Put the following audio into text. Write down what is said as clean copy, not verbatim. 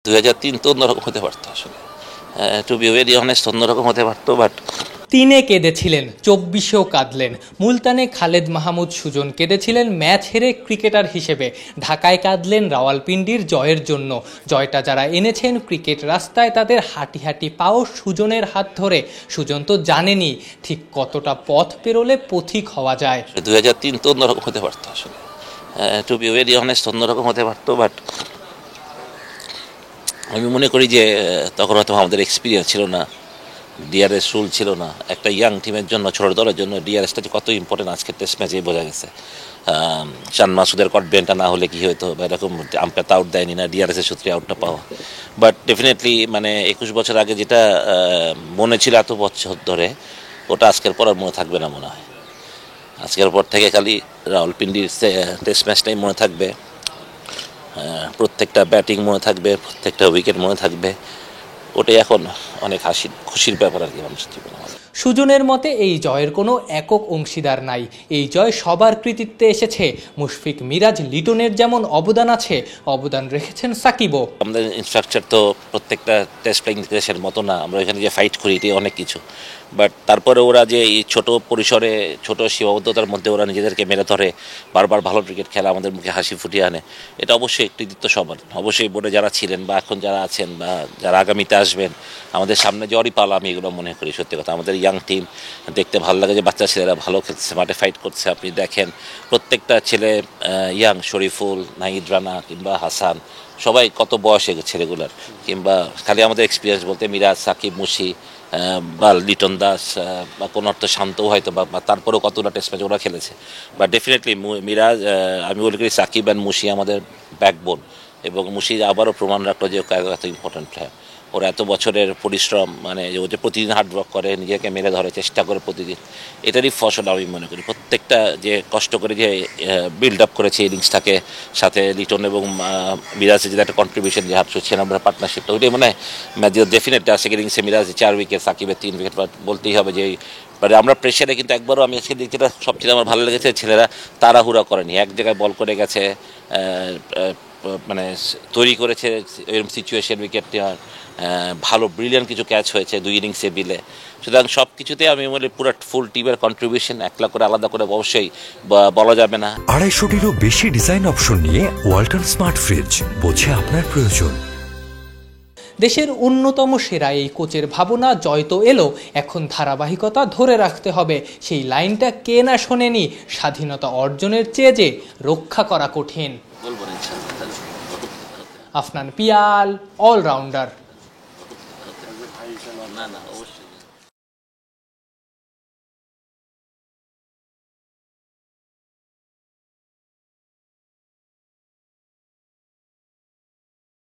2003 তো অন্যরকম হতে পারতো আসলে, টু বি ভেরি অনেস্ট অন্যরকম হতে পারতো, বাট 3-এ কেঁদেছিলেন, 24-এও কাঁদলেন। মুলতানে খালেদ মাহমুদ সুজন কেঁদেছিলেন ম্যাচ হেরে ক্রিকেটার হিসেবে, ঢাকায় কাঁদলেন রাওয়ালপিন্ডির জয়ের জন্য। জয়টা যারা এনেছেন ক্রিকেট রাস্তায়, তাদের হাঁটি হাঁটি পাও সুজনের হাত ধরে। সুজন তো জানেনি ঠিক কতটা পথ পেরোলে পথিক হওয়া যায়। 2003 তো অন্যরকম হতে পারতো আসলে, টু বি ভেরি অনেস্ট অন্যরকম হতে পারতো, বাট আমি মনে করি যে তখন হয়তো আমাদের এক্সপিরিয়েন্স ছিল না, ডিআরএস রুল ছিল না। একটা ইয়াং টিমের জন্য, ছোট দলের জন্য ডিআরএসটা যে কত ইম্পর্টেন্ট আজকের টেস্ট ম্যাচে বোঝা গেছে। চান মাসুদের কটবেনটা না হলে কি হতো, বা এরকম আম্পায়ার তো আউট দেয়নি না, ডিআরএসের সূত্রে আউটটা পাওয়া। বাট ডেফিনেটলি মানে 21 বছর আগে যেটা মনে ছিল এত বছর ধরে, ওটা আজকের পর আর মনে থাকবে না মনে হয়। আজকের পর থেকে খালি রাওয়ালপিন্ডির টেস্ট ম্যাচটাই মনে থাকবে, প্রত্যেকটা ব্যাটিং মনে থাকবে, প্রত্যেকটা উইকেট মনে থাকবে। ওটাই এখন অনেক খুশির ব্যাপার আর কি মানুষের জীবনে। সুজনের মতে এই জয়ের কোনো একক অংশীদার নাই, এই জয় সবার কৃতিত্বে এসেছে। মুশফিক, মিরাজ, লিটনের যেমন অবদান আছে, অবদান রেখেছেন সাকিবও। আমাদের ইনফ্রাস্ট্রাকচার তো প্রত্যেকটা টেস্ট প্লেয়িং দেশের মতো না, আমরা এখানে যে ফাইট করি এটি অনেক কিছু। বাট তারপরে ওরা যে এই ছোট পরিসরে, ছোট সীমাবদ্ধতার মধ্যে ওরা নিজেদেরকে মেরে ধরে বারবার ভালো ক্রিকেট খেলা, আমাদের মুখে হাসি ফুটিয়ে আনে, এটা অবশ্যই কৃতিত্ব সবার। অবশ্যই বোর্ডে যারা ছিলেন বা এখন যারা আছেন বা যারা আগামীতে আসবেন, আমাদের সামনে জ্বরই পালা, আমি এগুলো মনে করি। সত্যি কথা, আমাদের ইয়াং টিম দেখতে ভালো লাগে যে বাচ্চা ছেলেরা ভালো খেলছে, মাঠে ফাইট করছে। আপনি দেখেন প্রত্যেকটা ছেলে ইয়াং, শরীফুল, নাহিদ রানা কিংবা হাসান, সবাই কত বয়সে ছেলেগুলার, কিংবা খালি আমাদের এক্সপিরিয়েন্স বলতে মিরাজ, সাকিব, মুশি বা লিটন দাস বা কোনো অর্থ শান্তও হয়তো, বা তারপরেও কতটা টেস্ট ম্যাচ ওরা খেলেছে। বা ডেফিনেটলি মিরাজ, আমি বলি করি সাকিব অ্যান্ড মুশি আমাদের ব্যাকবোন, এবং মুশি আবারও প্রমাণ রাখলো যে এত ইম্পর্টেন্ট প্লেয়ার। ওরা এত বছরের পরিশ্রম, মানে ও যে প্রতিদিন হার্ডওয়ার্ক করে, নিজেকে মেরে ধরে, চেষ্টা করে প্রতিদিন, এটারই ফসল আমি মনে করি। প্রত্যেকটা যে কষ্ট করে যে বিল্ড আপ করেছে ইনিংসটাকে, সাথে লিটন এবং মিরাজের যে একটা কন্ট্রিবিউশন, যে 6 নম্বরের পার্টনারশিপটা, ওইটাই মানে ম্যাচ ডেফিনেটলি সেকেন্ড ইনিংসে মিরাজ 4 উইকেট, সাকিবের 3 উইকেট, বলতেই হবে যে মানে আমরা প্রেশারে কিন্তু একবারও, আমি আজকে যেটা সবচেয়ে আমার ভালো লেগেছে, ছেলেরা তাড়াহুড়া করেনি, এক জায়গায় বল করে গেছে, মানে তৈরি করেছে এরকম সিচুয়েশন, উইকেট নেওয়ার ভালো ব্রিলিয়ান্ট কিছু ক্যাচ হয়েছে 2 ইনিংসে বিলে। সুতরাং সব কিছুতে আমি বলি পুরো ফুল টিমের কন্ট্রিবিউশন, একলা করে আলাদা করে অবশ্যই বলা যাবে না। 250-টিরও বেশি ডিজাইন অপশন নিয়ে ওয়ালটন স্মার্ট ফ্রিজ, বোঝে আপনার প্রয়োজন। দেশের অন্যতম সেরা এই কোচের ভাবনা, জয় তো এলো, এখন ধারাবাহিকতা ধরে রাখতে হবে। সেই লাইনটা কে না শোনেনি, স্বাধীনতা অর্জনের চেয়ে যে রক্ষা করা কঠিন। আফনান পিয়াল, অলরাউন্ডার। না, অবশ্যই।